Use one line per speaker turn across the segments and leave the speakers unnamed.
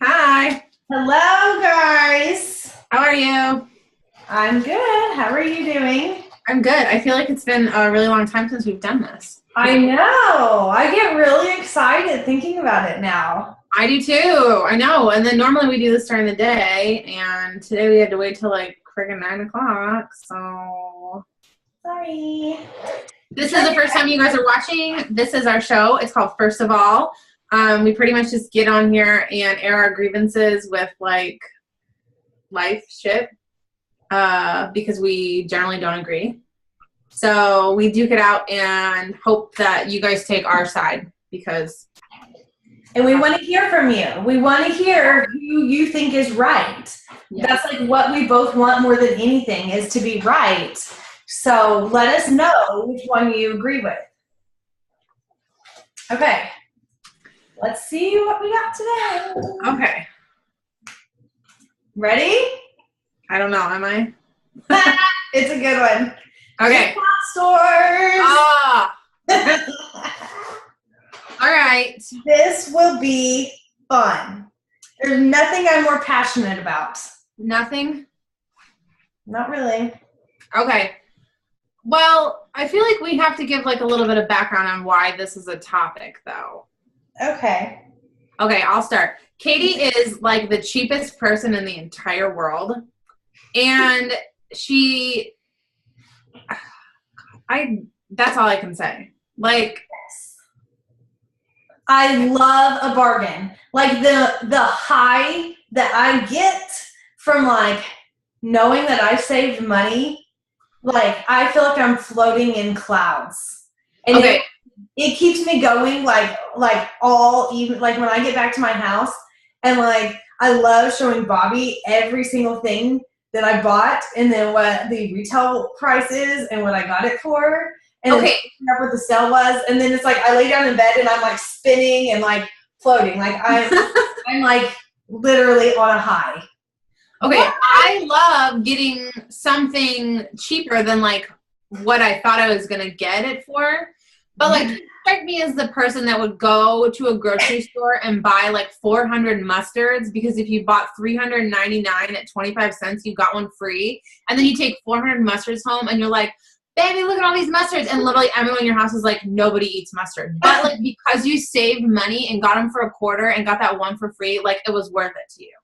Hi.
Hello, guys.
How are you?
I'm good. How are you doing?
I'm good. I feel like it's been a really long time since we've done this.
I know. I get really excited thinking about it now.
I do too. I know. And then normally we do this during the day, and today we had to wait till like friggin' 9 o'clock. So
Sorry.
this is the first time you guys are watching. This is our show. It's called First of All. We pretty much just get on here and air our grievances with like life shit because we generally don't agree. So we duke it out and hope that you guys take our side because.
And we want to hear from you. We want to hear who you think is right.
Yeah.
That's like what we both want more than anything is to be right. So let us know which one you agree with. Okay. Let's see what we got today.
Okay.
Ready?
I don't know. Am I?
It's a good one.
Okay.
Stores.
Ah. All right.
This will be fun. There's nothing I'm more passionate about.
Nothing?
Not really.
Okay. Well, I feel like we have to give like a little bit of background on why this is a topic, though.
Okay.
Okay, I'll start. Katie is like the cheapest person in the entire world. And that's all I can say. Like,
I love a bargain. Like the high that I get from like knowing that I saved money, like I feel like I'm floating in clouds. And
okay.
it keeps me going like all even like when I get back to my house and like I love showing Bobby every single thing that I bought and then what the retail price is and what I got it for. And
okay.
up what the sale was, and then it's like I lay down in bed and I'm like spinning and like floating, like I'm like literally on a high.
Okay, I love getting something cheaper than like what I thought I was gonna get it for, but like you strike me as the person that would go to a grocery store and buy like 400 mustards because if you bought 399 at 25 cents, you got one free, and then you take 400 mustards home and you're like, baby, look at all these mustards. And literally everyone in your house is like, nobody eats mustard. But like because you saved money and got them for a quarter and got that one for free, like it was worth it to you.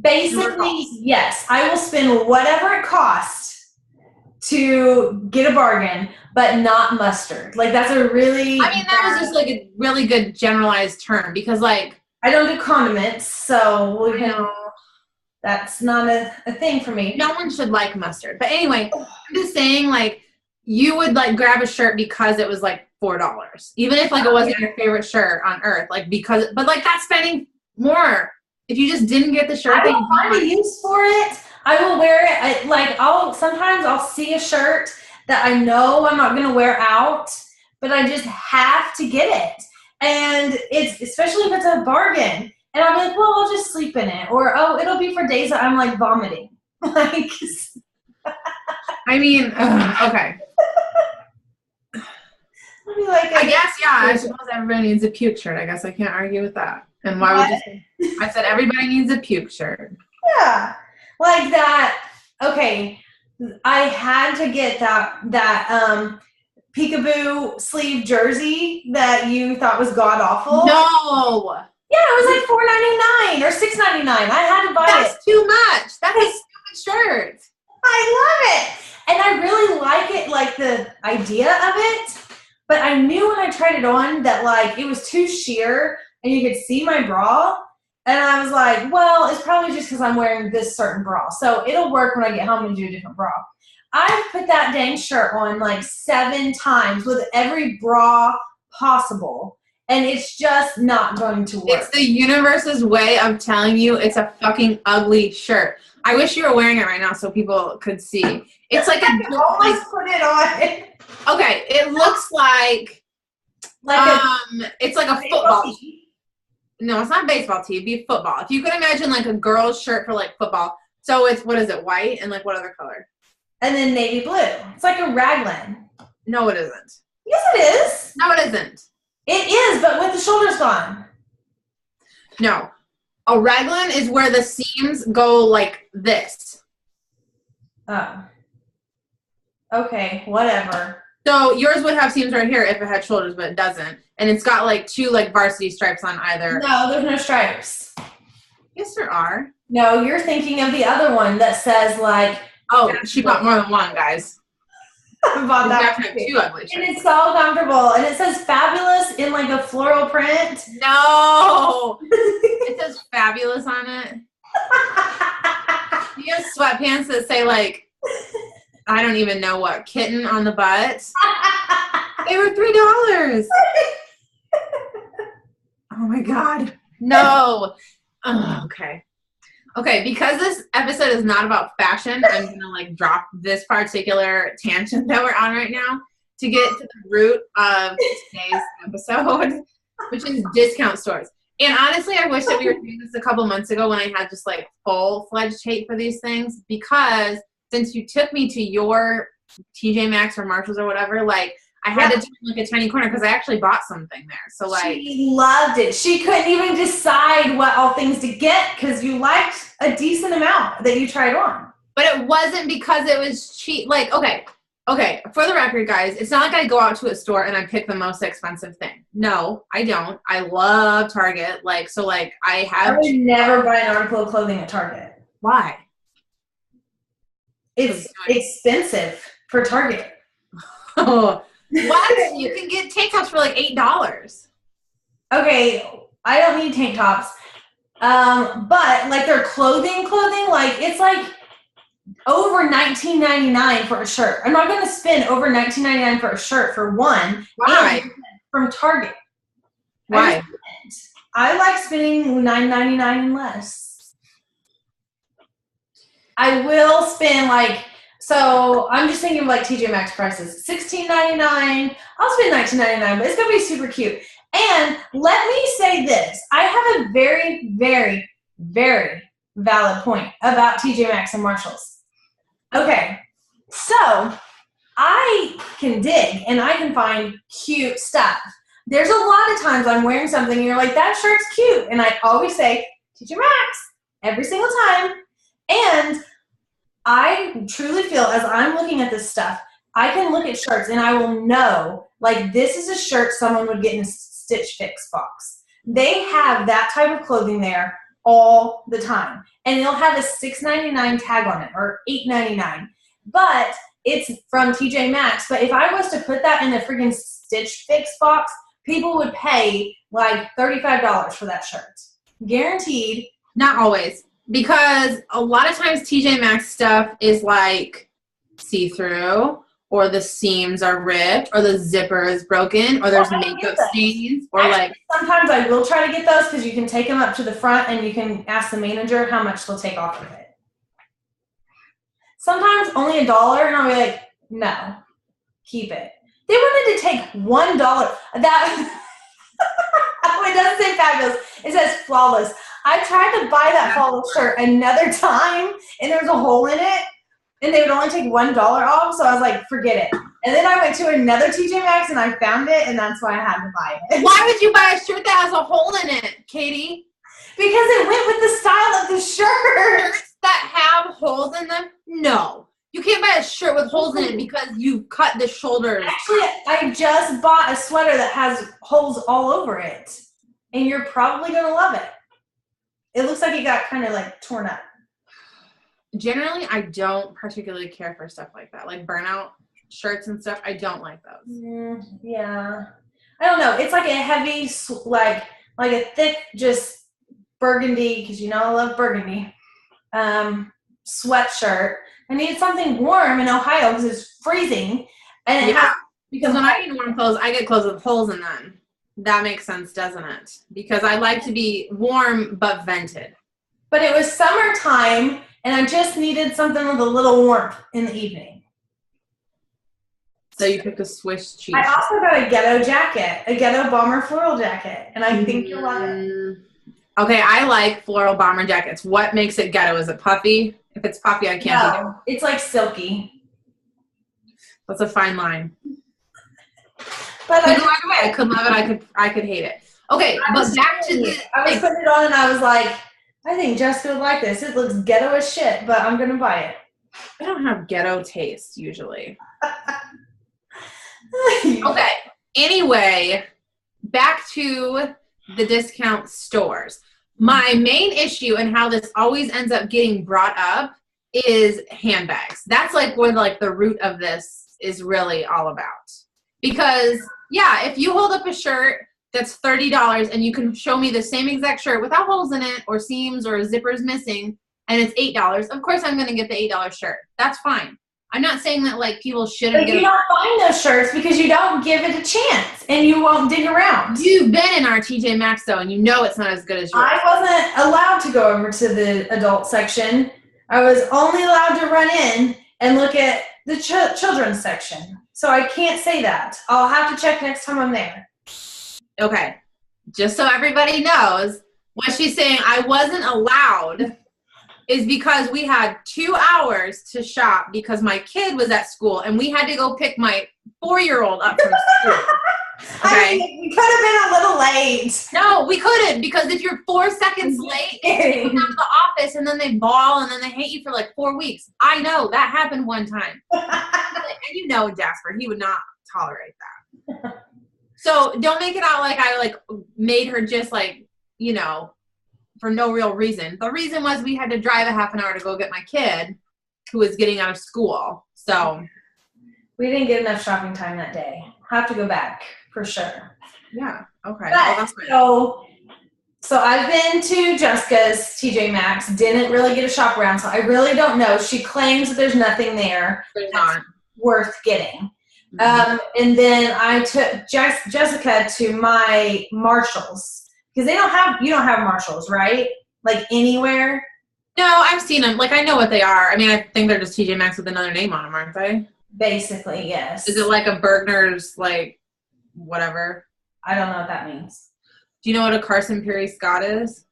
Basically, yes. I will spend whatever it costs to get a bargain, but not mustard. Like that's a really
that was just like a really good generalized term because like
I don't do condiments, so that's not a thing for me.
No one should like mustard. But anyway, I'm just saying like you would like grab a shirt because it was like $4. Even if like it wasn't your favorite shirt on earth. But like that's spending more. If you just didn't get the shirt
I will find a use for it. I will wear it. Sometimes I'll see a shirt that I know I'm not gonna wear out, but I just have to get it. And it's especially if it's a bargain. And I'm like, well, I'll just sleep in it. Or it'll be for days that I'm like vomiting. Like
okay. I guess, yeah, I suppose everybody needs a puke shirt. I guess I can't argue with that. And why would you say? I said everybody needs a puke shirt.
Yeah. Like that. Okay. I had to get that peekaboo sleeve jersey that you thought was god awful.
No.
Yeah, it was like $4.99 or $6.99. I had to buy it.
That's too much. That's a stupid shirt.
I love it. And I really like it, like the idea of it. But I knew when I tried it on that like it was too sheer and you could see my bra. And I was like, well, it's probably just because I'm wearing this certain bra. So it'll work when I get home and do a different bra. I've put that dang shirt on like 7 times with every bra possible. And it's just not going to work.
It's the universe's way of telling you it's a fucking ugly shirt. I wish you were wearing it right now so people could see. It's like
I almost put it on.
Okay, it looks like it's like a football tee. No, it's not a baseball tee. It'd be football. If you could imagine like a girl's shirt for like football. So it's, what is it, white and like what other color?
And then navy blue. It's like a raglan.
No, it isn't.
Yes, it is.
No, it isn't.
It is, but with the shoulders gone.
No. A raglan is where the seams go like this.
Oh. Okay, whatever.
So yours would have seams right here if it had shoulders, but it doesn't. And it's got like 2 like varsity stripes on either.
No, there's no stripes.
Yes, there are.
No, you're thinking of the other one that says like.
Oh, she bought more than one, guys.
I bought that.
You have to have 2 ugly shirts.
And it's so comfortable. And it says fabulous in like a floral print.
No! It says fabulous on it. You have sweatpants that say like, I don't even know what, kitten on the butt. They were $3. Oh my God. No. Oh, okay. Okay, because this episode is not about fashion, I'm going to like drop this particular tangent that we're on right now to get to the root of today's episode, which is discount stores. And honestly, I wish that we were doing this a couple months ago when I had just like full-fledged hate for these things, because since you took me to your TJ Maxx or Marshalls or whatever, like I had to turn like a tiny corner because I actually bought something there. So like,
she loved it. She couldn't even decide what all things to get because you liked a decent amount that you tried on.
But it wasn't because it was cheap. Like, okay. For the record, guys, it's not like I go out to a store and I pick the most expensive thing. No, I don't. I love Target. Like, so like I
would never buy an article of clothing at Target.
Why?
It's expensive for Target.
Oh. What? You can get tank tops for like $8.
Okay, I don't need tank tops. But like their clothing, like it's like over $19.99 for a shirt. I'm not going to spend over $19.99 for a shirt for one.
Why?
From Target.
Why?
I like spending $9.99 and less. I will spend like. So I'm just thinking of like TJ Maxx prices. $16.99. I'll spend $19.99, but it's gonna be super cute. And let me say this: I have a very, very, very valid point about TJ Maxx and Marshalls. Okay, so I can dig and I can find cute stuff. There's a lot of times I'm wearing something and you're like, that shirt's cute, and I always say TJ Maxx every single time. And I truly feel, as I'm looking at this stuff, I can look at shirts and I will know, like, this is a shirt someone would get in a Stitch Fix box. They have that type of clothing there all the time. And they'll have a $6.99 tag on it, or $8.99. But it's from TJ Maxx. But if I was to put that in a freaking Stitch Fix box, people would pay, like, $35 for that shirt. Guaranteed.
Not always. Because a lot of times TJ Maxx stuff is like see-through, or the seams are ripped, or the zipper is broken, or there's makeup stains, or
actually,
like.
Sometimes I will try to get those because you can take them up to the front and you can ask the manager how much they'll take off of it. Sometimes only $1, and I'll be like, no, keep it. They wanted to take $1. That oh, it doesn't say fabulous. It says flawless. I tried to buy that flawless shirt another time, and there was a hole in it, and they would only take $1 off, so I was like, forget it. And then I went to another TJ Maxx, and I found it, and that's why I had to buy it.
Why would you buy a shirt that has a hole in it, Katie?
Because it went with the style of the shirt.
Shirts that have holes in them? No. You can't buy a shirt with holes in it because you cut the shoulders.
Actually, I just bought a sweater that has holes all over it, and you're probably going to love it. It looks like it got kind of like torn up.
Generally, I don't particularly care for stuff like that. Like burnout shirts and stuff, I don't like those.
Yeah. I don't know. It's like a heavy, like a thick, just burgundy, because you know I love burgundy, sweatshirt. I needed something warm in Ohio because it's freezing. And
because when I get warm clothes, I get clothes with holes in them. That makes sense, doesn't it? Because I like to be warm but vented.
But it was summertime, and I just needed something with a little warmth in the evening.
So you picked a Swiss cheese.
I also got a ghetto jacket, a ghetto bomber floral jacket, and I think you'll love it.
Okay, I like floral bomber jackets. What makes it ghetto? Is it puffy? If it's puffy, I can't do it.
It's like silky.
That's a fine line.
But
I could love it. I could hate it. Okay, but back to the.
I was putting it on and I was like, I think Jessica would like this. It looks ghetto as shit, but I'm going to buy it.
I don't have ghetto taste usually. Okay. Anyway, back to the discount stores. My main issue and how this always ends up getting brought up is handbags. That's like where like the root of this is really all about. Because yeah, if you hold up a shirt that's $30 and you can show me the same exact shirt without holes in it or seams or zippers missing and it's $8, of course I'm going to get the $8 shirt. That's fine. I'm not saying that like people shouldn't
But you don't find those shirts because you don't give it a chance and you won't dig around.
You've been in our TJ Maxx though, and you know it's not as good as yours.
I wasn't allowed to go over to the adult section. I was only allowed to run in and look at the children's section. So I can't say that. I'll have to check next time I'm there.
Okay. Just so everybody knows, what she's saying, I wasn't allowed, is because we had 2 hours to shop because my kid was at school and we had to go pick my 4-year-old up from school. Okay.
I mean, we could have been a little late.
No, we couldn't, because if you're 4 seconds late, you come to the office and then they bawl and then they hate you for like 4 weeks. I know that happened one time. And you know Jasper, he would not tolerate that. So don't make it out like I like made her just like, you know, for no real reason. The reason was we had to drive a half an hour to go get my kid who was getting out of school. So
we didn't get enough shopping time that day. Have to go back for sure.
Yeah. Okay.
But,
well, that's great.
So I've been to Jessica's TJ Maxx. Didn't really get a shop around, so I really don't know. She claims that there's nothing there
There's not
worth getting.
Mm-hmm.
And then I took Jessica to my Marshalls because you don't have Marshalls, right? Like anywhere.
No, I've seen them. Like I know what they are. I mean, I think they're just TJ Maxx with another name on them, aren't they?
Basically, yes.
Is it like a Bergner's, like whatever?
I don't know what that means.
Do you know what a Carson Perry Scott is?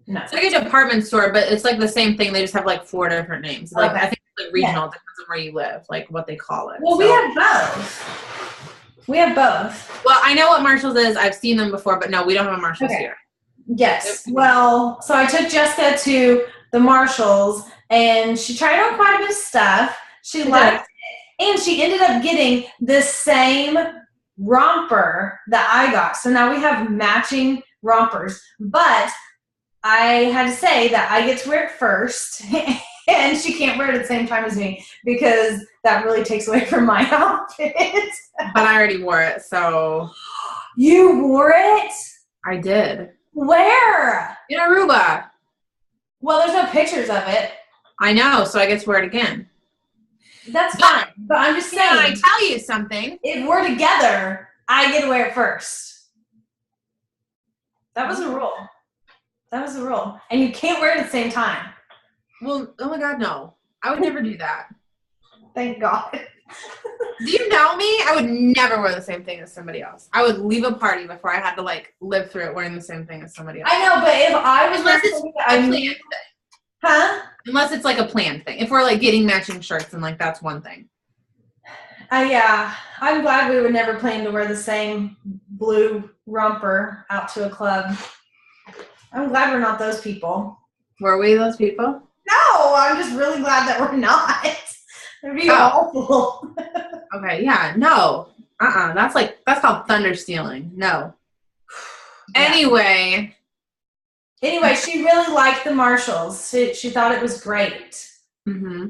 No.
It's like a department store, but it's like the same thing. They just have like 4 different names. Like I think it's like regional, depends on where you live, like what they call it.
Well, we have both. We have both.
Well, I know what Marshalls is. I've seen them before, but no, we don't have a Marshalls here.
Yes. Well, so I took Jessica to the Marshalls, and she tried on quite a bit of stuff. She liked it, and she ended up getting the same romper that I got. So now we have matching rompers, but I had to say that I get to wear it first, and she can't wear it at the same time as me because that really takes away from my outfit.
But I already wore it, so.
You wore it?
I did.
Where?
In Aruba.
Well, there's no pictures of it.
I know, so I get to wear it again.
That's fine, but I'm just saying.
Can I tell you something?
If we're together, I get to wear it first. That was the rule. That was the rule. And you can't wear it at the same time.
Well, oh my God, no. I would never do that.
Thank God.
Do you know me? I would never wear the same thing as somebody else. I would leave a party before I had to like live through it wearing the same thing as somebody else.
I know, but if I was
Unless it's a planned thing.
Huh?
Unless it's like a planned thing. If we're like getting matching shirts and like that's one thing.
Yeah. I'm glad we would never plan to wear the same blue romper out to a club. I'm glad we're not those people.
Were we those people?
No, I'm just really glad that we're not. It'd be awful.
Okay, yeah, no. That's called thunder stealing. No.
Yeah.
Anyway,
she really liked the Marshalls. She thought it was great.
Mm-hmm.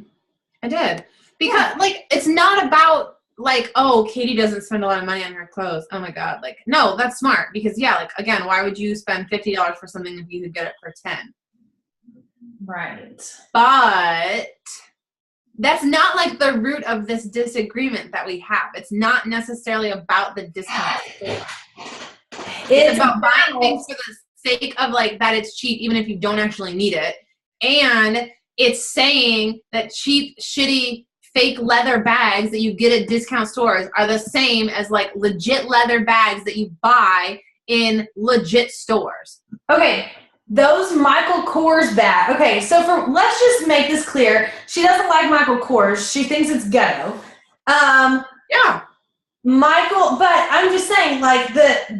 I did. Because, like, it's not about, like, oh, Katie doesn't spend a lot of money on her clothes. Oh, my God. Like, no, that's smart. Because, yeah, like, again, why would you spend $50 for something if you could get it for $10?
Right.
But that's not, like, the root of this disagreement that we have. It's not necessarily about the discount. It's about buying things for the sake of, like, that it's cheap, even if you don't actually need it. And it's saying that cheap, shitty, fake leather bags that you get at discount stores are the same as like legit leather bags that you buy in legit stores.
Okay, those Michael Kors bags. Okay, so let's just make this clear. She doesn't like Michael Kors. She thinks it's ghetto.
Yeah.
Michael, but I'm just saying, like,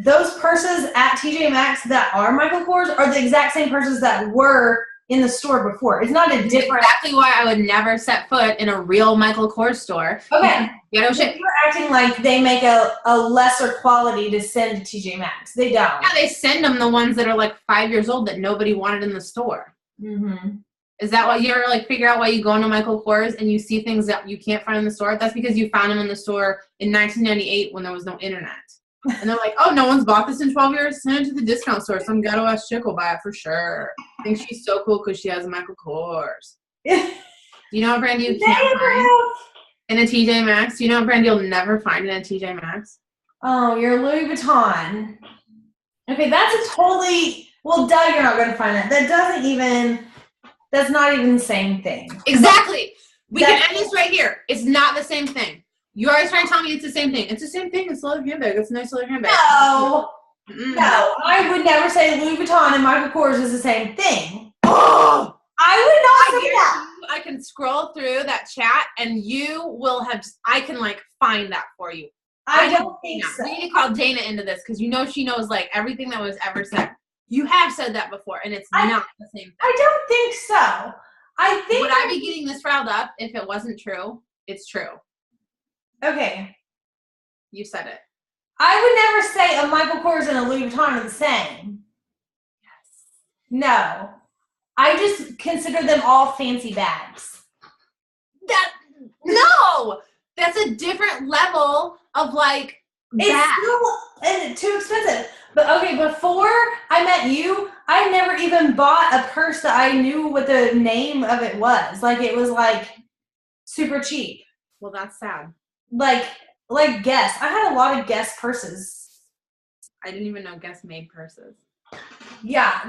those purses at TJ Maxx that are Michael Kors are the exact same purses that were in the store before. It's not a different.
Exactly why I would never set foot in a real Michael Kors store.
Okay.
Ghetto shit.
You're acting like they make a lesser quality to send to TJ Maxx. They don't.
Yeah, they send them the ones that are like 5 years old that nobody wanted in the store.
Mm-hmm.
Is that why you ever like figure out why you go into Michael Kors and you see things that you can't find in the store? That's because you found them in the store in 1998 when there was no internet. And they're like, oh, no one's bought this in 12 years? Send it to the discount store. Some ghetto-ass chick will buy it for sure. I think she's so cool because she has a Michael Kors. Do you know what brand you can't find in a TJ Maxx? Do you know what brand you'll never find in a TJ Maxx?
Oh, you're Louis Vuitton. Okay, that's a totally... Well, duh, you're not going to find that. That's not even the same thing.
Exactly. We can end this right here. It's not the same thing. You always try to tell me it's the same thing. It's the same thing. It's a leather handbag. It's a nice leather handbag.
No. No. I would never say Louis Vuitton and Michael Kors is the same thing.
Oh!
I would not say that.
I can scroll through that chat and you will have, I can like find that for you.
I don't think so.
We need to call Dana into this because you know she knows like everything that was ever said. You have said that before and it's not the same thing.
I don't think so. I think.
Would I be getting this riled up if it wasn't true? It's true.
Okay.
You said it.
I would never say a Michael Kors and a Louis Vuitton are the same.
Yes.
No. I just consider them all fancy bags.
No! That's a different level of like bag.
It's still too expensive. But okay, before I met you, I never even bought a purse that I knew what the name of it was. Like it was like super cheap.
Well, that's sad.
Like Guess. I had a lot of Guess purses.
I didn't even know Guess made purses.
Yeah,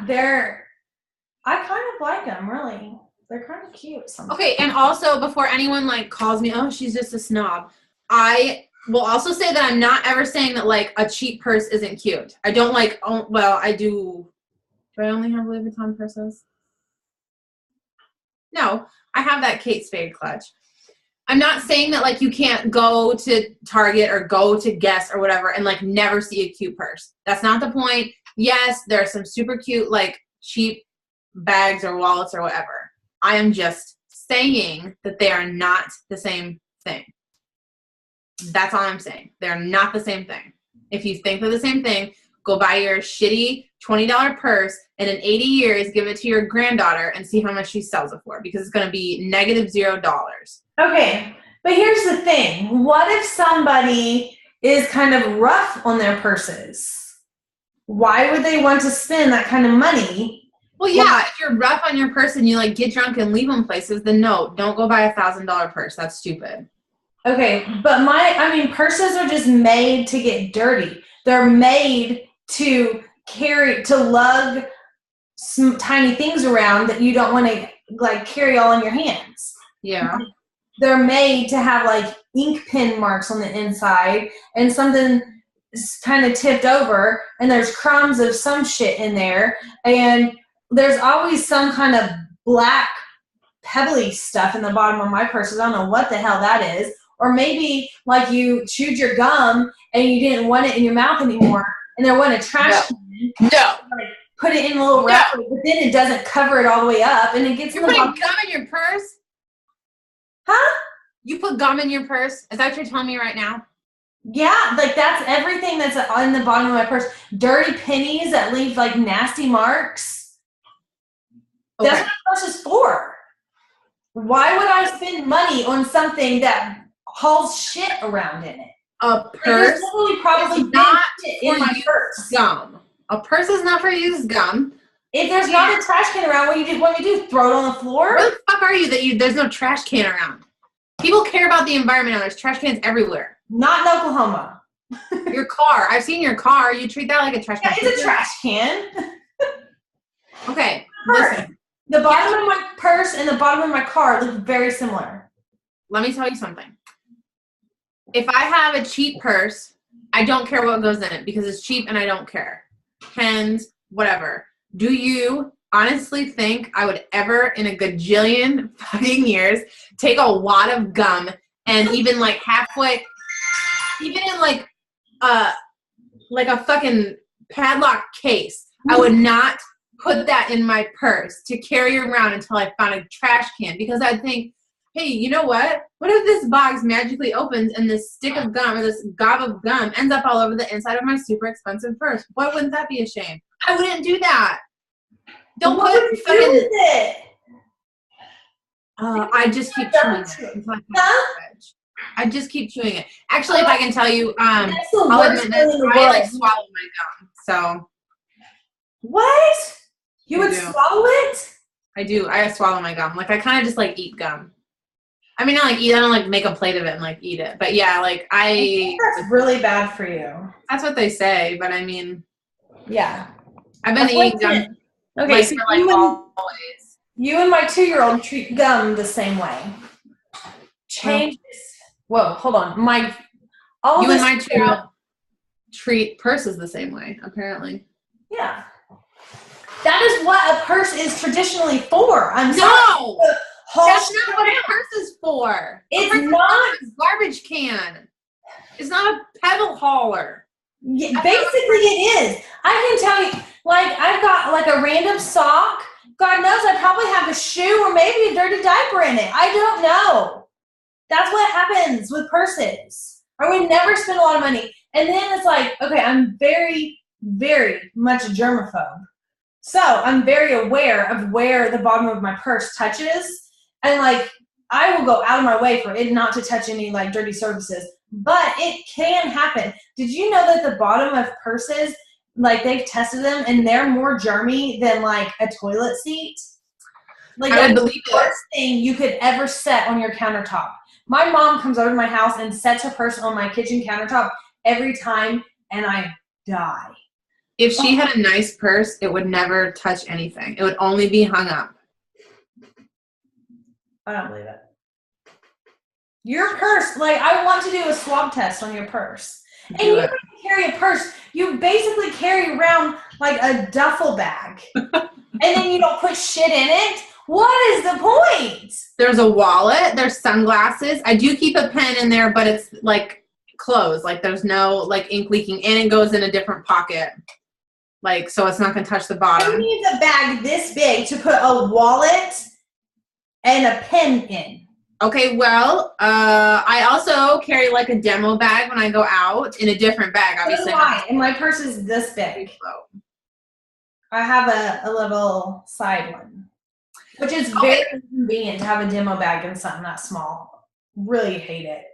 I kind of like them, really. They're kind of cute sometimes.
Okay, and also before anyone like calls me, oh, she's just a snob, I will also say that I'm not ever saying that like a cheap purse isn't cute. I don't like, well, I do. Do I only have Louis Vuitton purses? No, I have that Kate Spade clutch. I'm not saying that like you can't go to Target or go to Guess or whatever and like never see a cute purse. That's not the point. Yes, there are some super cute like cheap bags or wallets or whatever. I am just saying that they are not the same thing. That's all I'm saying. They're not the same thing. If you think they're the same thing, go buy your shitty $20 purse and in 80 years give it to your granddaughter and see how much she sells it for because it's going to be -$0.
Okay, but here's the thing. What if somebody is kind of rough on their purses? Why would they want to spend that kind of money?
Well, yeah, if you're rough on your purse and you like get drunk and leave them places, then no, don't go buy $1,000 purse. That's stupid.
Okay, but purses are just made to get dirty. They're made to lug some tiny things around that you don't want to like carry all in your hands.
Yeah.
They're made to have like ink pen marks on the inside and something kind of tipped over and there's crumbs of some shit in there and there's always some kind of black pebbly stuff in the bottom of my purses. I don't know what the hell that is. Or maybe like you chewed your gum and you didn't want it in your mouth anymore and there wasn't a trash can.
No.
Like, put it in a little wrapper, but then it doesn't cover it all the way up and it gets
You're putting gum in your purse?
Huh?
You put gum in your purse? Is that what you're telling me right now?
Yeah, like that's everything that's on the bottom of my purse. Dirty pennies that leave like nasty marks. Okay. That's what a purse is for. Why would I spend money on something that hauls shit around in it?
A purse
probably
not
in my purse.
Gum. A purse is not for used gum.
If there's not a trash can around, what do you do? Throw it on the floor?
Where the fuck are you that there's no trash can around? People care about the environment now. There's trash cans everywhere.
Not in Oklahoma.
Your car. I've seen your car. You treat that like a trash can.
Yeah, it's a trash can.
Okay, listen.
The bottom of my purse and the bottom of my car look very similar.
Let me tell you something. If I have a cheap purse, I don't care what goes in it because it's cheap and I don't care. Pens, whatever. Do you honestly think I would ever in a gajillion fucking years take a wad of gum and even like halfway even in like a fucking padlock case, I would not put that in my purse to carry around until I found a trash can, because I'd think, hey, you know what? What if this box magically opens and this stick of gum or this gob of gum ends up all over the inside of my super expensive purse? Why wouldn't that be a shame? I wouldn't do that. Don't
what
put
would you
fucking.
do with it?
I just keep chewing it until I find it. I just keep chewing it. Actually, if I can tell you, I'll admit that I like swallow my gum. So.
What? You would swallow it?
I do. I swallow my gum. Like, I kind of just like eat gum. I mean, I don't like make a plate of it and like eat it. But yeah, like
I think that's really bad for you.
That's what they say. But I mean,
yeah.
I've been eating gum.
Okay,
like,
so
for like always.
You and my 2-year-old treat gum the same way. Change this. Whoa, hold on.
You and my 2-year-old treat purses the same way, apparently.
Yeah. That is what a purse is traditionally for.
That's not what a purse is for.
It's not
a garbage can. It's not a pebble hauler.
Yeah, basically it is. I can tell you, like, I've got like a random sock. God knows I probably have a shoe or maybe a dirty diaper in it. I don't know. That's what happens with purses. I would never spend a lot of money. And then it's like, okay, I'm very, very much a germaphobe. So I'm very aware of where the bottom of my purse touches. And like, I will go out of my way for it not to touch any like dirty surfaces. But it can happen. Did you know that the bottom of purses, like they've tested them and they're more germy than like a toilet seat? Like that's the worst thing you could ever set on your countertop. My mom comes over to my house and sets her purse on my kitchen countertop every time, and I die.
If she had a nice purse, it would never touch anything. It would only be hung up.
I don't believe it. Your purse, like, I want to do a swab test on your purse. And you don't carry a purse. You basically carry around like a duffel bag. And then you don't put shit in it. What is the point?
There's a wallet. There's sunglasses. I do keep a pen in there, but it's like closed. Like there's no like ink leaking, and it goes in a different pocket. Like, so it's not going to touch the bottom.
You need a bag this big to put a wallet and a pen in.
Okay, well, I also carry like a demo bag when I go out in a different bag, obviously.
So do I, and my purse is this big. I have a little side one, which is very convenient to have a demo bag and something that small. Really hate it.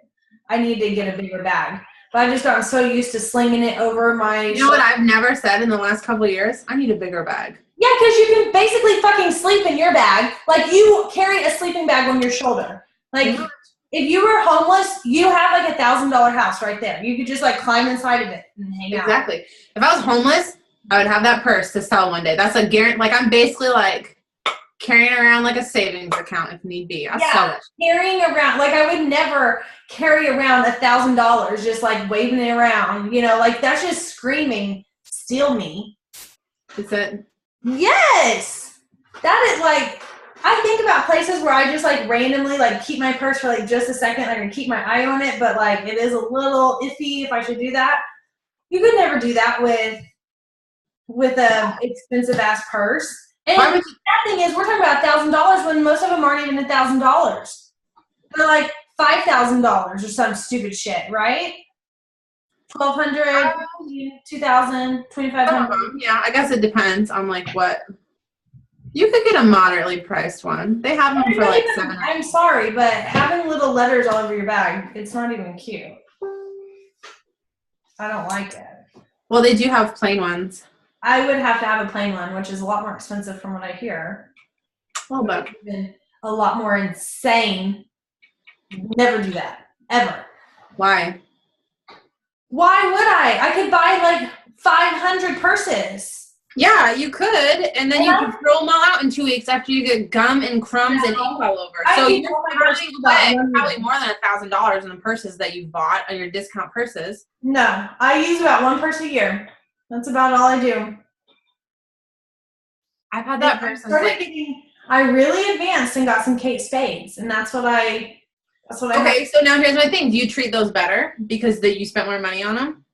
I need to get a bigger bag. But I've just gotten so used to slinging it over my
You know what I've never said in the last couple of years? I need a bigger bag.
Yeah, because you can basically fucking sleep in your bag. Like, you carry a sleeping bag on your shoulder. Like, if you were homeless, you have like $1,000 house right there. You could just like climb inside of it and hang out.
Exactly. If I was homeless, I would have that purse to sell one day. That's a guarantee. Like, I'm basically like carrying around like a savings account if need be. I'll sell it.
Carrying around, like, I would never carry around $1,000 just like waving it around. You know, like, that's just screaming, steal me.
Is it?
Yes. That is like, I think about places where I just like randomly like keep my purse for like just a second. I'm gonna keep my eye on it, but like it is a little iffy if I should do that. You could never do that with a expensive ass purse. And the thing is, we're talking about $1,000 when most of them aren't even $1,000. They're like $5,000 or some stupid shit, right? $1,200, $2,000, $2,500.
Yeah, I guess it depends on like what. You could get a moderately priced one. They have them for like $7.
I'm sorry, but having little letters all over your bag, it's not even cute. I don't like it.
Well, they do have plain ones.
I would have to have a plain one, which is a lot more expensive from what I hear.
A little bit.
Even a lot more insane. Never do that. Ever.
Why?
Why would I? I could buy like 500 purses.
Yeah, you could, and then you could throw them all out in 2 weeks after you get gum and crumbs and ink all over. So you're throwing away probably more than $1,000 in the purses that you bought on your discount purses.
No, I use about one purse a year. That's about all I do.
I've had that purse.
I really advanced and got some Kate Spades, and that's what I That's what I have.
Okay, so now here's my thing. Do you treat those better because you spent more money on them?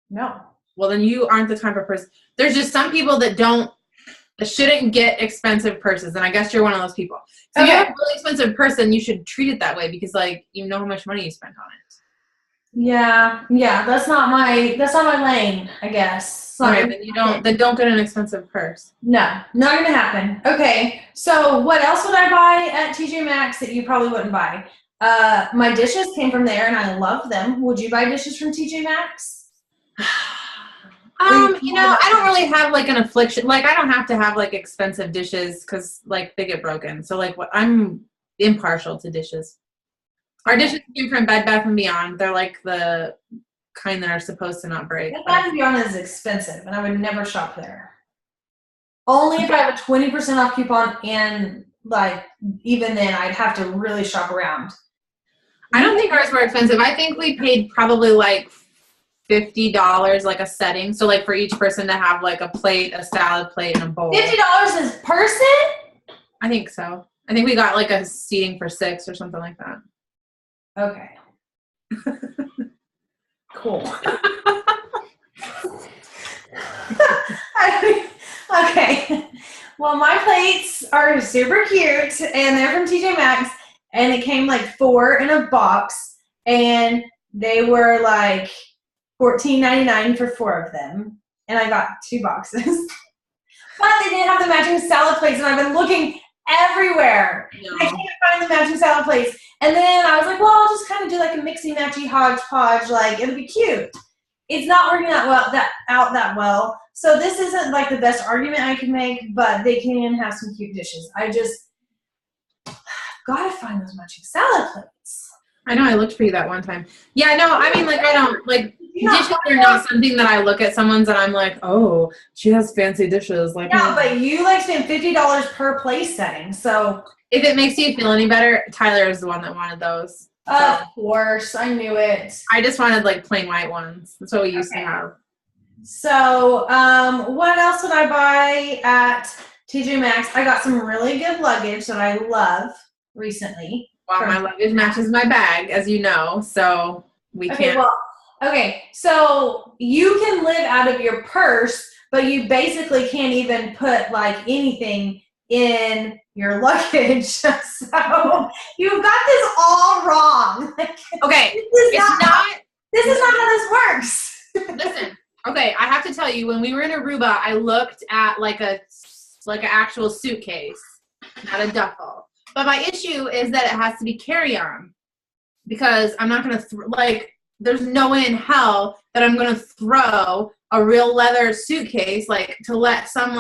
No.
Well, then you aren't the type of person. There's just some people that shouldn't get expensive purses, and I guess you're one of those people. So if you have a really expensive person, you should treat it that way because, like, you know how much money you spent on it.
Yeah, that's not my lane, I guess.
Okay, then don't get an expensive purse.
No, not gonna happen. Okay, so what else would I buy at TJ Maxx that you probably wouldn't buy? My dishes came from there, and I love them. Would you buy dishes from TJ Maxx?
I don't really have like an affliction. Like, I don't have to have like expensive dishes because like they get broken. So like, I'm impartial to dishes. Our dishes came from Bed Bath & Beyond. They're like the kind that are supposed to not break.
Bed Bath & Beyond is expensive, and I would never shop there. Only if I have a 20% off coupon, and like even then, I'd have to really shop around.
I don't think ours were expensive. I think we paid probably like $50 like a setting. So like for each person to have like a plate, a salad plate, and a bowl.
$50 is person?
I think so. I think we got like a seating for 6 or something like that.
Okay. Cool. Okay. Well, my plates are super cute, and they're from TJ Maxx, and it came like 4 in a box, and they were like $14.99 for 4 of them, and I got 2 boxes. But they didn't have the matching salad plates, and I've been looking everywhere. No. I can't find the matching salad plates. And then I was like, well, I'll just kind of do like a mixy-matchy hodgepodge. Like, it'll be cute. It's not working out that well. So this isn't like the best argument I can make, but they can have some cute dishes. I just gotta find those matching salad plates.
I know, I looked for you that one time. Yeah, no, I mean, like, I don't, like, dishes are not something that I look at someone's and I'm like, oh, she has fancy dishes. Like,
yeah, but you like spend $50 per place setting, so.
If it makes you feel any better, Tyler is the one that wanted those.
Of course, I knew it.
I just wanted, like, plain white ones. That's what we used to have.
So, what else would I buy at TJ Maxx? I got some really good luggage that I love recently.
Well, my luggage matches my bag, as you know, so we can't.
Okay, so you can live out of your purse, but you basically can't even put, like, anything in your luggage. So you've got this all wrong.
Okay,
this is not how this works.
Listen, okay, I have to tell you, when we were in Aruba, I looked at like an actual suitcase, not a duffel. But my issue is that it has to be carry-on because I'm not going to there's no way in hell that I'm going to throw a real leather suitcase to let some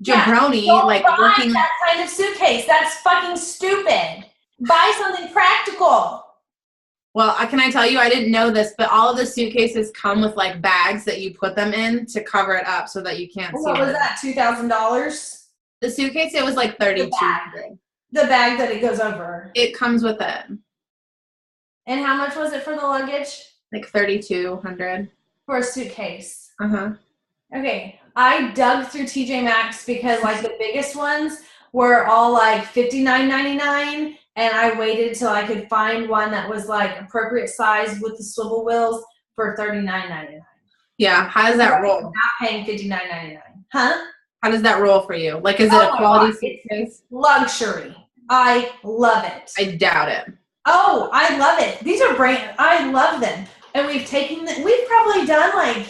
jabroni working
that kind of suitcase. That's fucking stupid. Buy something practical.
Well, can I tell you, I didn't know this, but all of the suitcases come with bags that you put them in to cover it up so that you can't see.
What was that? $2,000?
The suitcase, it was like $3,200.
The bag that it goes over.
It comes with it.
And how much was it for the luggage?
Like $3,200
for a suitcase.
Okay,
I dug through TJ Maxx because the biggest ones were all $59.99, and I waited till I could find one that was appropriate size with the swivel wheels for $39.99.
Yeah, how does that roll?
Not paying $59.99. Huh?
How does that roll for you? Is it a quality suitcase?
Luxury. I love it.
I doubt it.
Oh, I love it. These are I love them. And we've probably done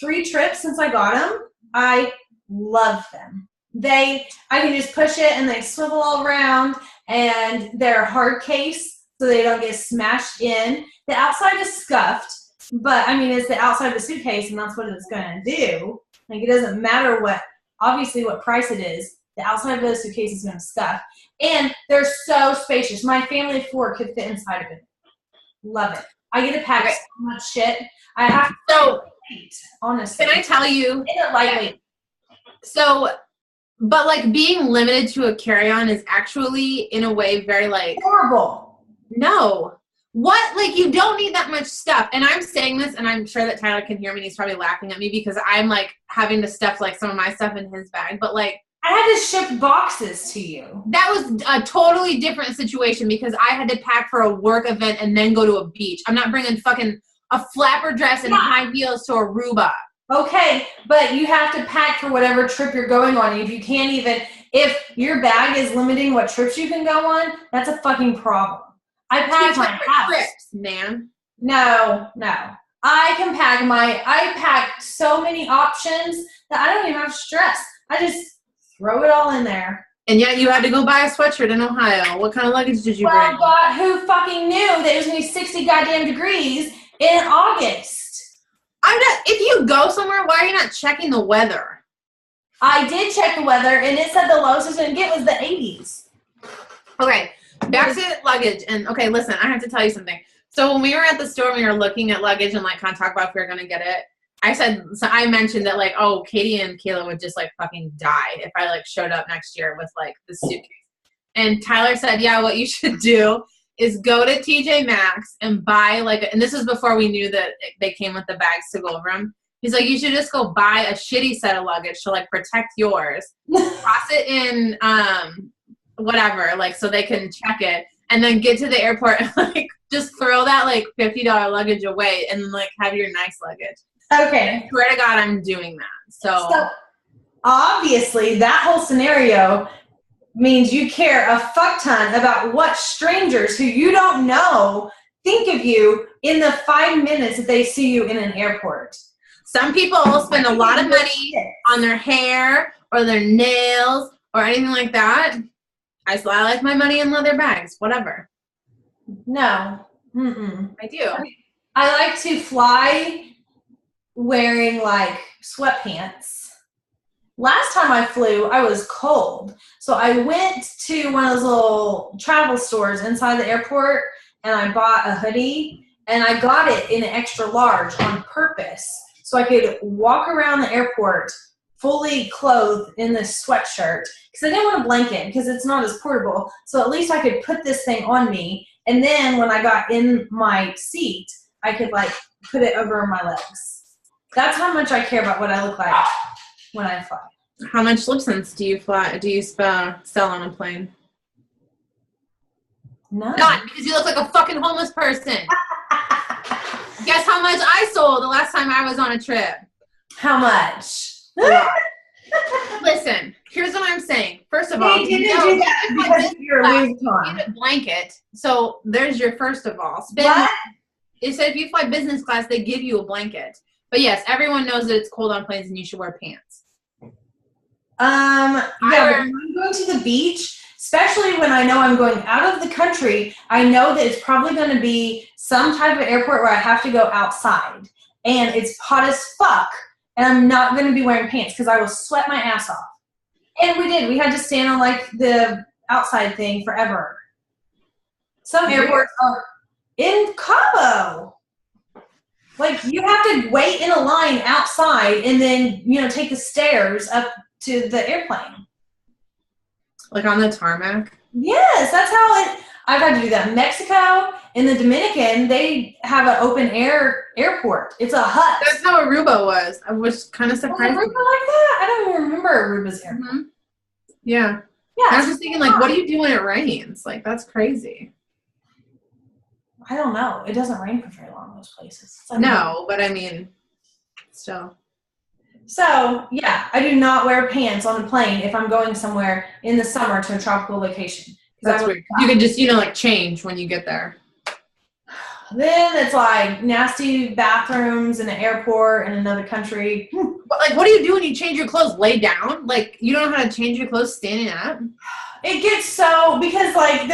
3 trips since I got them. I love them. I can just push it and they swivel all around, and they're hard case so they don't get smashed in. The outside is scuffed, but it's the outside of the suitcase and that's what it's going to do. It doesn't matter what price it is. The outside of the suitcase is going to scuff. And they're so spacious. My family of 4 could fit inside of it. Love it. I get to pack so much shit. I have to honestly.
Can I tell you?
It's lightweight.
So, but being limited to a carry-on is actually in a way very
horrible.
No. What? You don't need that much stuff. And I'm saying this, and I'm sure that Tyler can hear me, and he's probably laughing at me because I'm having to stuff some of my stuff in his bag. But
I had to ship boxes to you.
That was a totally different situation because I had to pack for a work event and then go to a beach. I'm not bringing fucking a flapper dress and high heels to Aruba.
Okay, but you have to pack for whatever trip you're going on. If you can't even, if your bag is limiting what trips you can go on, that's a fucking problem. I pack my house.
Trips, man.
No. I packed so many options that I don't even have stress. I just throw it all in there.
And yet you had to go buy a sweatshirt in Ohio. What kind of luggage did you bring?
God, who fucking knew that it was going to be 60 goddamn degrees in August?
If you go somewhere, why are you not checking the weather?
I did check the weather, and it said the lowest it was going to get was the 80s.
Okay, back to luggage. And okay, listen, I have to tell you something. So when we were at the store, we were looking at luggage and like kind of talk about if we were going to get it. I mentioned that like, oh, Katie and Kayla would just like fucking die if I like showed up next year with like the suitcase. And Tyler said, yeah, what you should do is go to TJ Maxx and buy like, and this is before we knew that they came with the bags to go over them. He's like, you should just go buy a shitty set of luggage to like protect yours, toss it in whatever, like so they can check it, and then get to the airport and like just throw that like $50 luggage away and like have your nice luggage.
Okay.
I swear to God, I'm doing that. So
obviously that whole scenario means you care a fuck ton about what strangers who you don't know think of you in the 5 minutes that they see you in an airport.
Some people spend a lot of money on their hair or their nails or anything like that. I like my money in leather bags, whatever.
No. Mm-mm.
I do.
I like to fly wearing like sweatpants. Last time I flew, I was cold. So I went to one of those little travel stores inside the airport and I bought a hoodie and I got it in an extra large on purpose so I could walk around the airport fully clothed in this sweatshirt because I didn't want a blanket because it's not as portable. So at least I could put this thing on me. And then when I got in my seat, I could like put it over my legs. That's how much I care about what I look like when I fly.
How much lip sense do you sell on a plane?
None.
None, because you look like a fucking homeless person. Guess how much I sold the last time I was on a trip?
How much?
Listen, here's what I'm saying. First of all,
you didn't do that because you're a Louis Vuitton.
Get a blanket. So there's your first of all.
What?
It said if you fly business class, they give you a blanket. But yes, everyone knows that it's cold on planes and you should wear pants.
Yeah, when I'm going to the beach, especially when I know I'm going out of the country, I know that it's probably going to be some type of airport where I have to go outside. And it's hot as fuck. And I'm not going to be wearing pants because I will sweat my ass off. And we did. We had to stand on like the outside thing forever. Some airports are in Cabo. Like you have to wait in a line outside and then, take the stairs up to the airplane.
Like on the tarmac?
Yes, that's how I've had to do that. Mexico and the Dominican, they have an open air airport. It's a hut.
That's how Aruba was. I was kind of surprised.
Aruba like that? I don't even remember Aruba's airport.
Mm-hmm. Yeah.
Yeah.
I was just thinking, like, what do you do when it rains? Like, that's crazy.
I don't know. It doesn't rain for very long in those places. Like,
no, but I mean, still.
So, yeah, I do not wear pants on a plane if I'm going somewhere in the summer to a tropical location.
That's weird. You can just, like, change when you get there.
Then it's like nasty bathrooms in an airport in another country.
But, like, what do you do when you change your clothes? Lay down? Like, you don't know how to change your clothes standing up?
It gets so, because, like,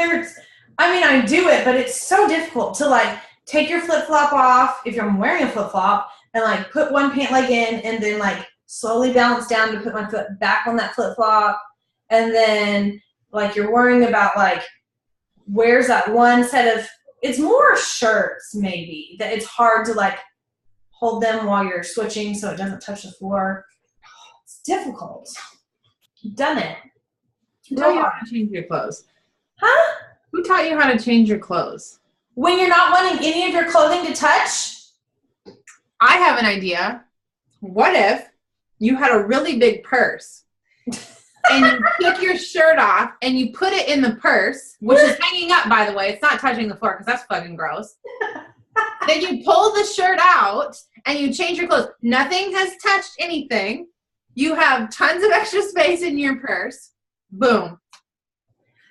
I do it, but it's so difficult to, like, take your flip-flop off if you're wearing a flip-flop and, like, put one pant leg in and then, like, slowly balance down to put my foot back on that flip-flop. And then, like, you're worrying about, like, where's that one set of, it's more shirts, maybe, that it's hard to, like, hold them while you're switching so it doesn't touch the floor. It's difficult. I've done it.
Who taught you how to change your clothes?
Huh?
Who taught you how to change your clothes?
When you're not wanting any of your clothing to touch?
I have an idea. What if you had a really big purse and you took your shirt off and you put it in the purse, which is hanging up, by the way. It's not touching the floor because that's fucking gross. Then you pull the shirt out and you change your clothes. Nothing has touched anything. You have tons of extra space in your purse. Boom.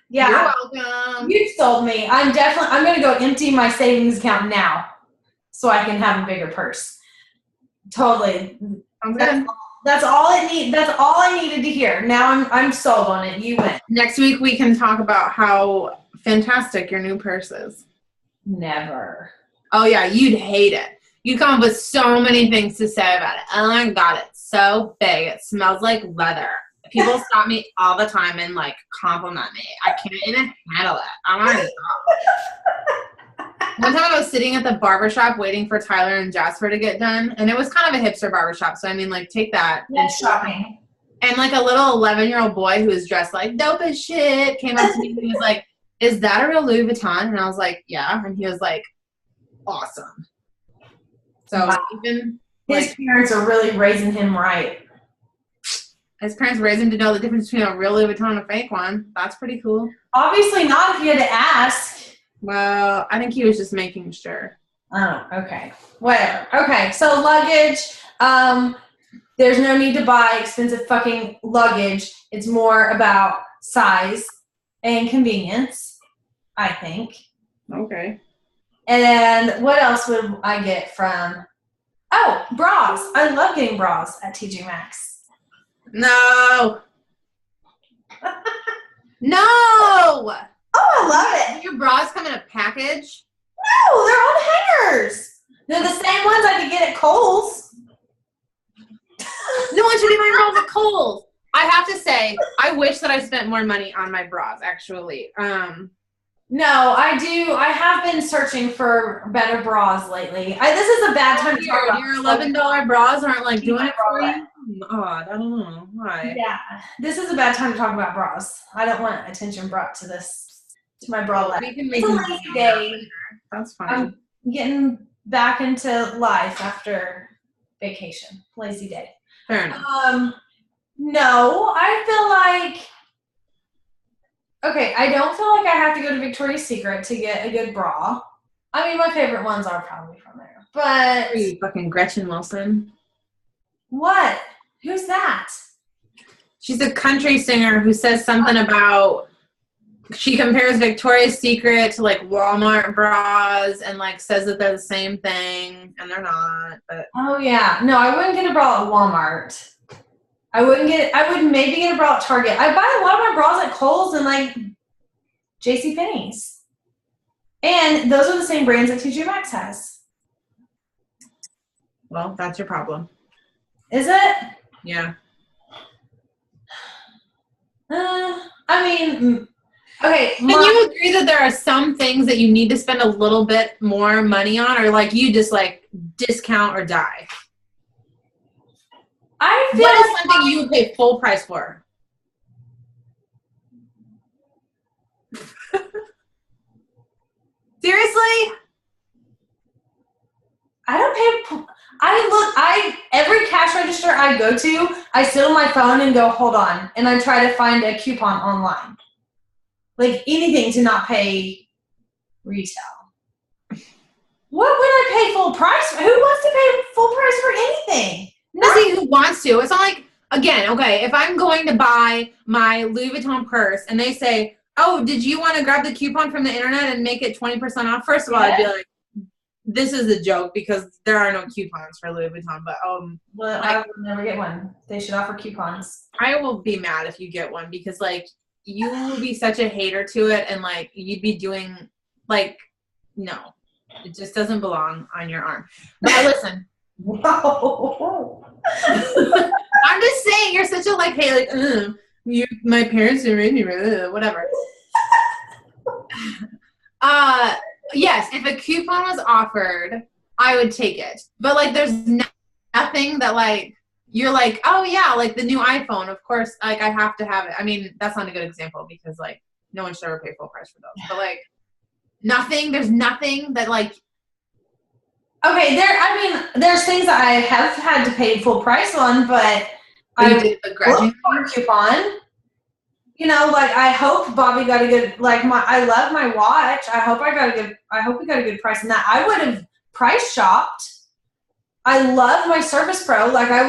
Yeah.
You're welcome.
You sold me. I'm going to go empty my savings account now so I can have a bigger purse. Totally. That's all it need. That's all I needed to hear. Now I'm sold on it. You win.
Next week we can talk about how fantastic your new purse is.
Never.
Oh yeah, you'd hate it. You'd come up with so many things to say about it. Oh my god, it's so big. It smells like leather. People stop me all the time and like compliment me. I can't even handle it. Oh my god. One time I was sitting at the barbershop waiting for Tyler and Jasper to get done, and it was kind of a hipster barbershop, so I mean, like, take that.
Yeah, shopping.
And like a little 11-year-old boy who was dressed like dope as shit came up to me and he was like, is that a real Louis Vuitton? And I was like, yeah. And he was like, awesome. So
wow.
even
his parents are really raising him right.
His parents raised him to know the difference between a real Louis Vuitton and a fake one. That's pretty cool.
Obviously not if you had to ask.
Well, I think he was just making sure.
Oh, okay. Whatever. Okay, so luggage. There's no need to buy expensive fucking luggage. It's more about size and convenience, I think.
Okay.
And what else would I get from? Oh, bras. I love getting bras at TJ Maxx.
No. No.
Oh, I love it.
Your bras come in a package?
No, they're on hangers. They're the same ones I could get at Kohl's.
No one should be my bras at Kohl's. I have to say, I wish that I spent more money on my bras, actually.
No, I do. I have been searching for better bras lately. This is a bad time to talk about
your $11 bras aren't like doing it for you? Odd. I don't know. Why?
Yeah. This is a bad time to talk about bras. I don't want attention brought to this, to my bra life.
We can make
it's a lazy day.
That's fine.
I'm getting back into life after vacation. Lazy day.
Fair enough.
No, I feel like, okay, I don't feel like I have to go to Victoria's Secret to get a good bra. I mean, my favorite ones are probably from there. But
are you fucking Gretchen Wilson?
What? Who's that?
She's a country singer who says something about, she compares Victoria's Secret to like Walmart bras and like says that they're the same thing, and they're not. But
oh yeah, no, I wouldn't get a bra at Walmart. I would maybe get a bra at Target. I buy a lot of my bras at Kohl's and like JCPenney's. And those are the same brands that TJ Maxx has.
Well, that's your problem.
Is it?
Yeah.
I mean, okay.
Can you agree that there are some things that you need to spend a little bit more money on, or like you just like discount or die?
I feel
what is something you would pay full price for? Seriously?
I don't pay. Every cash register I go to, I sit on my phone and go, hold on, and I try to find a coupon online. Like anything to not pay retail. What would I pay full price for? Who wants to pay full price for anything?
Nobody who wants to. It's not like, again, okay, if I'm going to buy my Louis Vuitton purse and they say, oh, did you want to grab the coupon from the internet and make it 20% off? First of all, I'd be like, this is a joke because there are no coupons for Louis Vuitton. But
well, I would never get one. They should offer coupons.
I will be mad if you get one because like you will be such a hater to it and like you'd be doing like no, it just doesn't belong on your arm. But listen,
Whoa.
I'm just saying you're such a like hey like my parents didn't raise me whatever. Yes, if a coupon was offered, I would take it. But, like, there's nothing that, like, you're like, oh, yeah, like the new iPhone, of course, like, I have to have it. I mean, that's not a good example because, like, no one should ever pay full price for those. But, like, there's nothing that, like.
Okay, there's things that I have had to pay full price on, but
I did a grudging
coupon. you know, like I hope Bobby got a good, like I love my watch. I hope we got a good price on that. I would have price shopped. I love my Surface Pro. Like I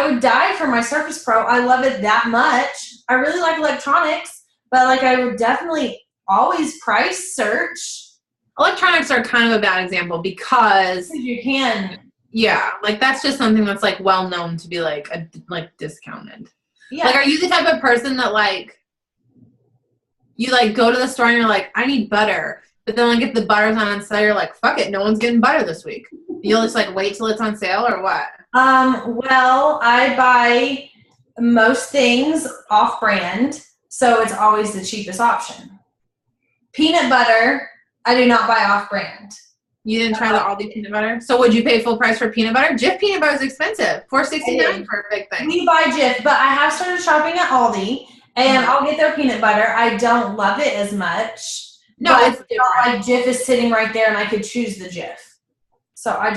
would die for my Surface Pro. I love it that much. I really like electronics, but like I would definitely always price search.
Electronics are kind of a bad example because
you can.
Yeah, like that's just something that's like well known to be like discounted.
Yeah.
Like, are you the type of person that like you like go to the store and you're like, I need butter, but then like if the butter's on sale, you're like, fuck it, no one's getting butter this week. You'll just like wait till it's on sale or what?
Well, I buy most things off-brand, so it's always the cheapest option. Peanut butter, I do not buy off-brand.
You didn't try the Aldi peanut butter? So would you pay full price for peanut butter? Jif peanut butter is expensive. $4.69 for a big thing.
We buy Jif, but I have started shopping at Aldi, and I'll get their peanut butter. I don't love it as much.
No, it's
not like Jif is sitting right there, and I could choose the Jif. So I'll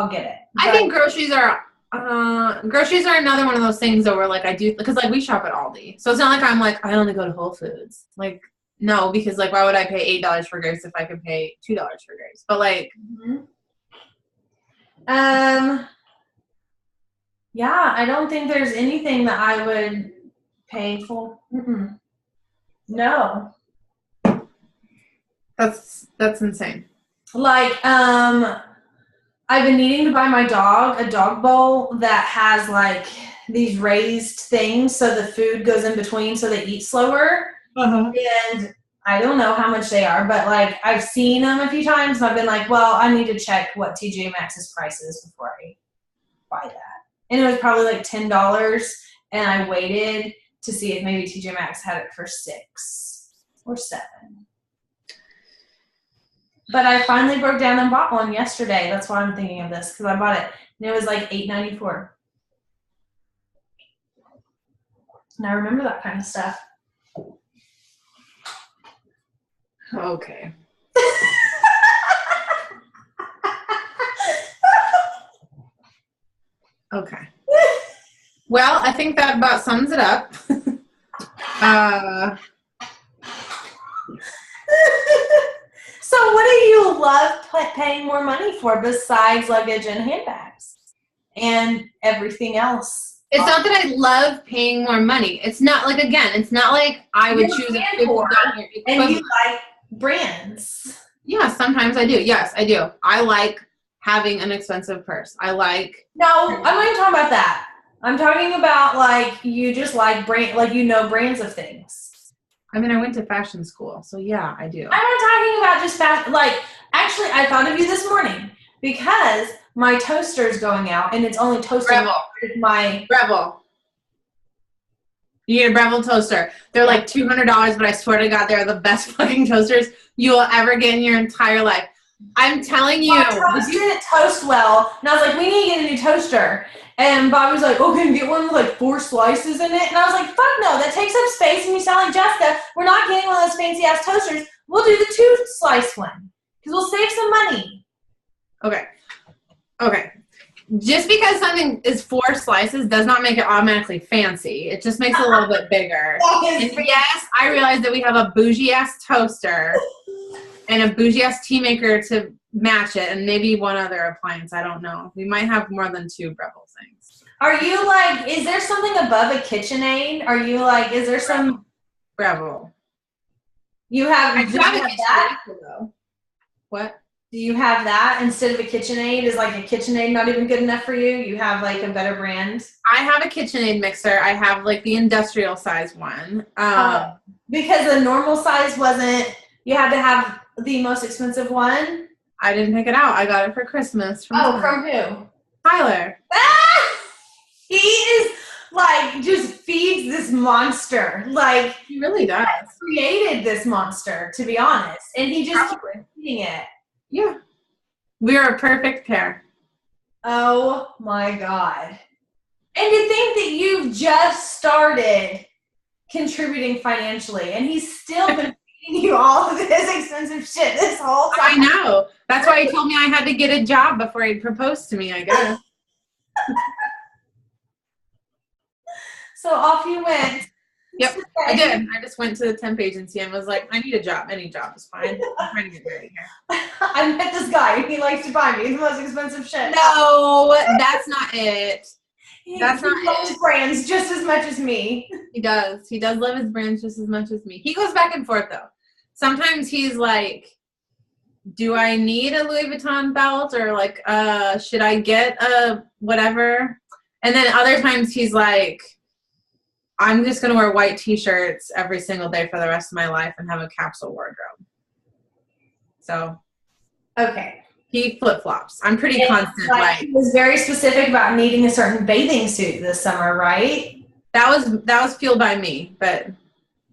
get it.
I think groceries are another one of those things that where like I do, because like we shop at Aldi. So it's not like I'm like, I only go to Whole Foods. Like, no, because like why would I pay $8 for grapes if I could pay $2 for grapes? But like,
yeah, I don't think there's anything that I would pay for. No.
That's insane.
Like, I've been needing to buy my dog a dog bowl that has like these raised things so the food goes in between so they eat slower. And I don't know how much they are, but like I've seen them a few times and I've been like, well, I need to check what TJ Maxx's price is before I buy that. And it was probably like $10, and I waited to see if maybe TJ Maxx had it for $6 or $7. But I finally broke down and bought one yesterday. That's why I'm thinking of this, because I bought it and it was like $8.94. And I remember that kind of stuff.
Okay. Okay. Well, I think that about sums it up.
So what do you love paying more money for besides luggage and handbags and everything else?
It's not that I love paying more money. It's not like, again, it's not like I would choose a $50
and you like brands.
Yeah, sometimes I do. Yes, I do. I like having an expensive purse. I like.
No, I'm not even talking about that. I'm talking about like you just like brand, like you know brands of things.
I mean, I went to fashion school, so yeah, I do.
I'm not talking about just fashion. Like, actually, I thought of you this morning because my toaster is going out, and it's only toasting my
Breville. You get a Breville toaster. They're like $200, but I swear to God, they're the best fucking toasters you will ever get in your entire life. I'm telling you.
My toaster didn't toast well, and I was like, we need to get a new toaster. And Bobby was like, oh, can you get one with like 4 slices in it? And I was like, fuck no, that takes up space and you sound like Jessica. We're not getting one of those fancy ass toasters. We'll do the 2-slice one because we'll save some money.
Okay. Just because something is 4 slices does not make it automatically fancy. It just makes it a little bit bigger. And yes, I realize that we have a bougie ass toaster and a bougie ass tea maker to match it, and maybe one other appliance. I don't know. We might have more than 2 Breville things.
Are you like, is there something above a KitchenAid? Are you like, is there some
Breville?
You have,
I have a
that?
Though. What?
Do you have that instead of a KitchenAid? Is like a KitchenAid not even good enough for you? You have like a better brand?
I have a KitchenAid mixer. I have like the industrial size one.
Because the normal size wasn't, you had to have the most expensive one?
I didn't pick it out. I got it for Christmas.
From who?
Tyler.
Ah! He is like, just feeds this monster. Like,
he really does.
Created this monster, to be honest. And he just keeps feeding it.
Yeah. We are a perfect pair.
Oh my God. And to think that you've just started contributing financially and he's still been feeding you all of this expensive shit this whole time.
I know. That's why he told me I had to get a job before he proposed to me, I guess.
So off you went.
Yep, I did. I just went to the temp agency and was like, I need a job. Any job is fine. I'm trying to get married here.
I met this guy. He likes to buy me the most expensive shit.
No, that's not it. That's not
he loves brands just as much as me.
He does. He does love his brands just as much as me. He goes back and forth, though. Sometimes he's like, do I need a Louis Vuitton belt? Or like, should I get a whatever? And then other times he's like, I'm just going to wear white t-shirts every single day for the rest of my life and have a capsule wardrobe. So.
Okay.
He flip-flops. I'm pretty constant.
Like, he was very specific about needing a certain bathing suit this summer, right?
That was fueled by me, but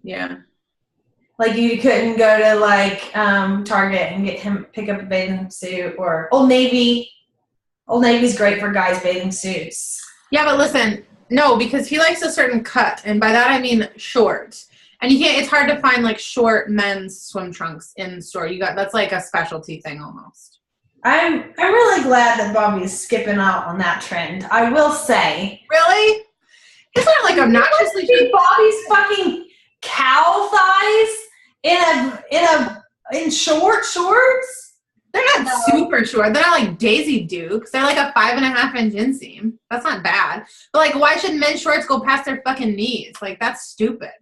yeah.
Like you couldn't go to like Target and pick up a bathing suit, or Old Navy. Old Navy's great for guys' bathing suits.
Yeah, but listen, no, because he likes a certain cut, and by that I mean short. And it's hard to find like short men's swim trunks in store. That's like a specialty thing almost.
I'm really glad that Bobby's skipping out on that trend. I will say.
Really? It's not like obnoxiously.
Bobby's fucking cow thighs in short shorts.
They're not super short. They're not like Daisy Dukes. They're like a 5.5-inch inseam. That's not bad. But like, why should men's shorts go past their fucking knees? Like, that's stupid.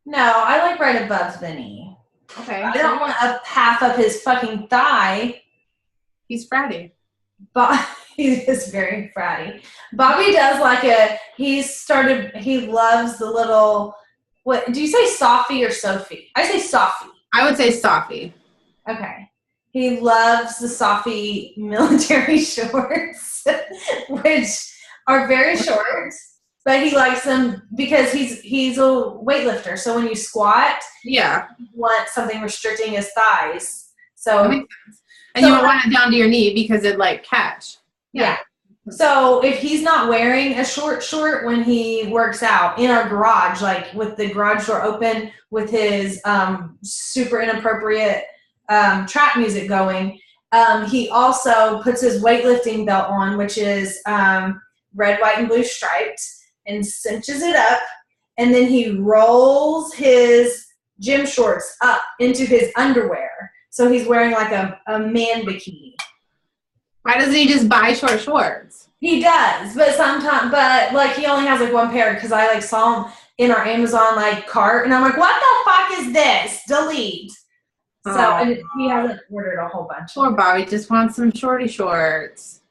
No, I like right above the knee.
Okay.
I don't want half of his fucking thigh.
He's fratty.
He is very fratty. Bobby does like he loves the little, what, do you say Sophie or Sophie? I say Sophie.
I would say Sophie.
Okay. He loves the Sophie military shorts, which are very short, but he likes them because he's a weightlifter. So when you squat,
yeah,
you want something restricting his thighs. So
that makes sense. And you don't want it down to your knee because it'd like catch.
Yeah. So if he's not wearing a short when he works out in our garage, like with the garage door open with his super inappropriate trap music going, he also puts his weightlifting belt on, which is red, white, and blue striped, and cinches it up, and then he rolls his gym shorts up into his underwear. So he's wearing like a man bikini.
Why doesn't he just buy short shorts?
He does, but like he only has like one pair because I like saw him in our Amazon like cart, and I'm like, what the fuck is this? Delete. So and he hasn't ordered a whole bunch.
Poor Bobby just wants some shorty shorts.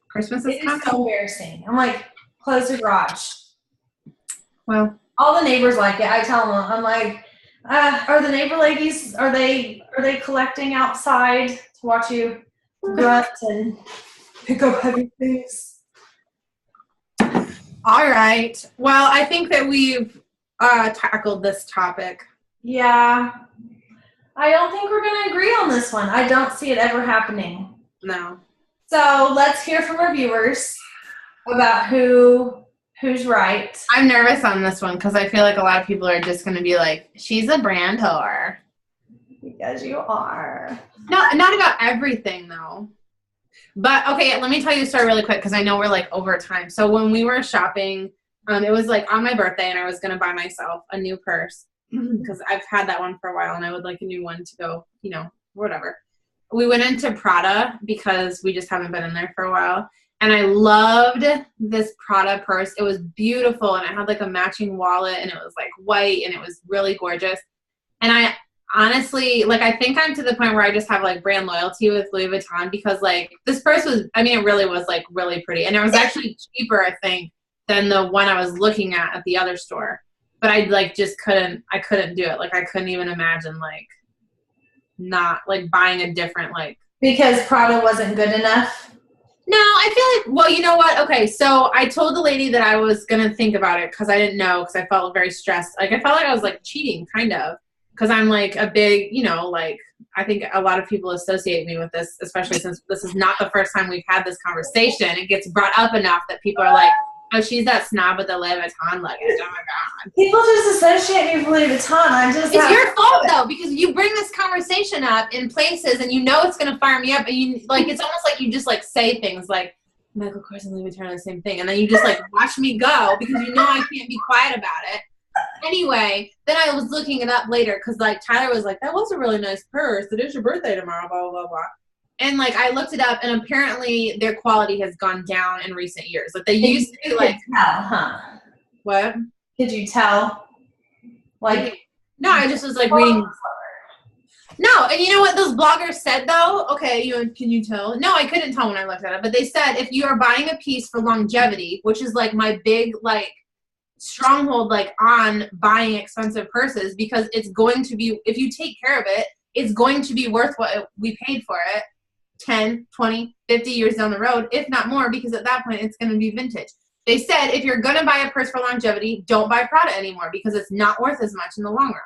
Christmas is coming.
So embarrassing. I'm like, close the garage.
Well,
all the neighbors like it. I tell them, I'm like, are the neighbor ladies? Are they collecting outside to watch you grunt and pick up heavy things?
All right. Well, I think that we've tackled this topic.
Yeah. I don't think we're going to agree on this one. I don't see it ever happening.
No.
So let's hear from our viewers about who's right.
I'm nervous on this one because I feel like a lot of people are just going to be like, she's a brand whore.
Because you are.
No, not about everything, though. But, okay, let me tell you a story really quick because I know we're, like, over time. So when we were shopping, it was, like, on my birthday, and I was going to buy myself a new purse because I've had that one for a while, and I would like a new one to go, whatever. We went into Prada because we just haven't been in there for a while. And I loved this Prada purse. It was beautiful, and it had, like, a matching wallet, and it was, like, white, and it was really gorgeous. And I honestly, like, I think I'm to the point where I just have, like, brand loyalty with Louis Vuitton because, like, this purse was, it really was, like, really pretty. And it was actually cheaper, I think, than the one I was looking at the other store. But I, like, just couldn't do it. Like, I couldn't even imagine, like, not, like, buying a different, like.
Because Prada wasn't good enough?
No, I feel like, well, you know what? Okay, so I told the lady that I was going to think about it because I didn't know because I felt very stressed. Like, I felt like I was, like, cheating, kind of. Because I'm, like, a big, like, I think a lot of people associate me with this, especially since this is not the first time we've had this conversation. It gets brought up enough that people are like, oh, she's that snob with the Louis Vuitton luggage. Oh, my God.
People just associate me with Louis Vuitton.
It's your fault, though, because you bring this conversation up in places, and you know it's going to fire me up. And you, like, it's almost like you just, like, say things like, Michael Kors and Louis Vuitton are the same thing. And then you just, like, watch me go because you know I can't be quiet about it. Anyway, then I was looking it up later because like Tyler was like, that was a really nice purse. It is your birthday tomorrow, blah, blah, blah, blah. And like I looked it up and apparently their quality has gone down in recent years. Like they used to be like,
tell, huh?
What?
Could you tell? Like,
no, I just was like reading. No, and you know what those bloggers said though? Okay, can you tell? No, I couldn't tell when I looked at it, but they said if you are buying a piece for longevity, which is like my big like stronghold like on buying expensive purses, because it's going to be, if you take care of it, it's going to be worth what we paid for it 10, 20, 50 years down the road, if not more, because at that point it's going to be vintage. They said if you're going to buy a purse for longevity, don't buy Prada anymore because it's not worth as much in the long run.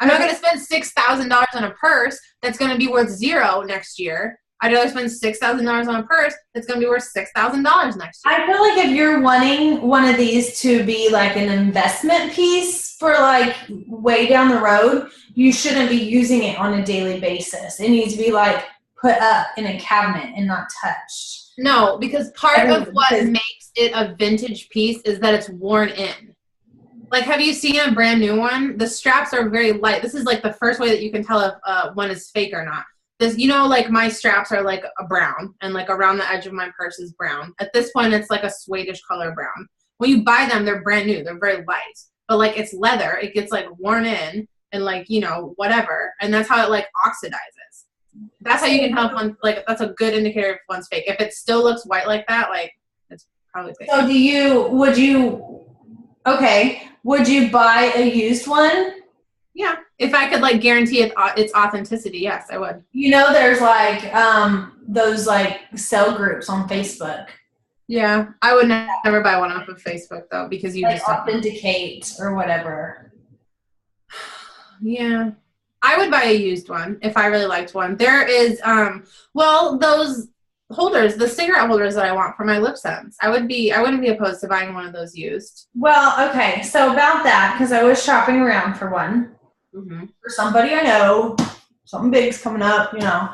I'm not going to spend $6,000 on a purse that's going to be worth $0 next year. I'd rather spend $6,000 on a purse that's going to be worth $6,000 next year.
I feel like if you're wanting one of these to be like an investment piece for like way down the road, you shouldn't be using it on a daily basis. It needs to be like put up in a cabinet and not touched.
No, because part of what makes it a vintage piece is that it's worn in. Like, have you seen a brand new one? The straps are very light. This is like the first way that you can tell if one is fake or not. This, you know, like my straps are like a brown and like around the edge of my purse is brown. At this point, it's like a Swedish color brown. When you buy them, they're brand new. They're very light. But like it's leather. It gets like worn in and like, you know, whatever. And that's how it like oxidizes. That's how you can tell if one, like, that's a good indicator if one's fake. If it still looks white like that, like it's probably fake.
So would you buy a used one?
Yeah. If I could like guarantee its authenticity, yes, I would.
You know, there's like those like sell groups on Facebook.
Yeah, I would never buy one off of Facebook though, because you
like
just
authenticate or whatever.
Yeah, I would buy a used one if I really liked one. There is those holders, the cigarette holders that I want for my lip scents. I wouldn't be opposed to buying one of those used.
Well, okay, so about that, because I was shopping around for one.
Mm-hmm.
For somebody I know, something big's coming up, you know.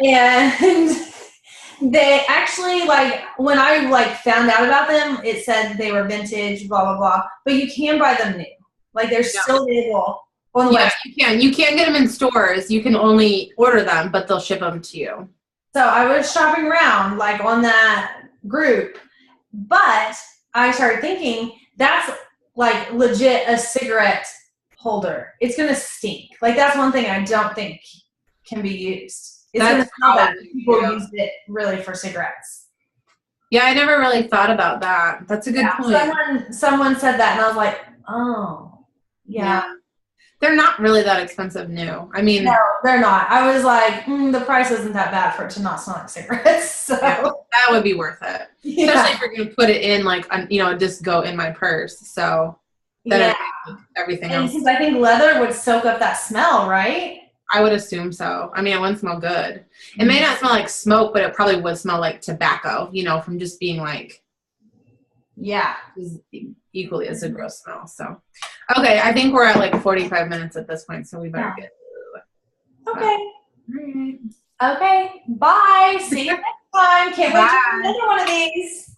And they actually, like, when I, like, found out about them, it said they were vintage, blah, blah, blah. But you can buy them new. Like, they're still available on the website.
You can. You can't get them in stores. You can only order them, but they'll ship them to you.
So I was shopping around, like, on that group. But I started thinking, that's, like, legit a cigarette holder. It's going to stink. Like, that's one thing I don't think can be used. It's going to smell bad. People use it really for cigarettes.
Yeah, I never really thought about that. That's a good point.
Someone said that, and I was like, oh, yeah.
They're not really that expensive new. I mean,
no, they're not. I was like, the price isn't that bad for it to not smell like cigarettes. So
yeah, that would be worth it.
Yeah.
Especially if you're going to put it in, like, just go in my purse. So then everything else.
Because I think leather would soak up that smell, right?
I would assume so. I mean, it wouldn't smell good. It may not smell like smoke, but it probably would smell like tobacco, from just being like, equally as a gross smell. So, okay, I think we're at like 45 minutes at this point, so we better get.
Okay. Okay. Bye. See you next time. Can't wait to do another one of these.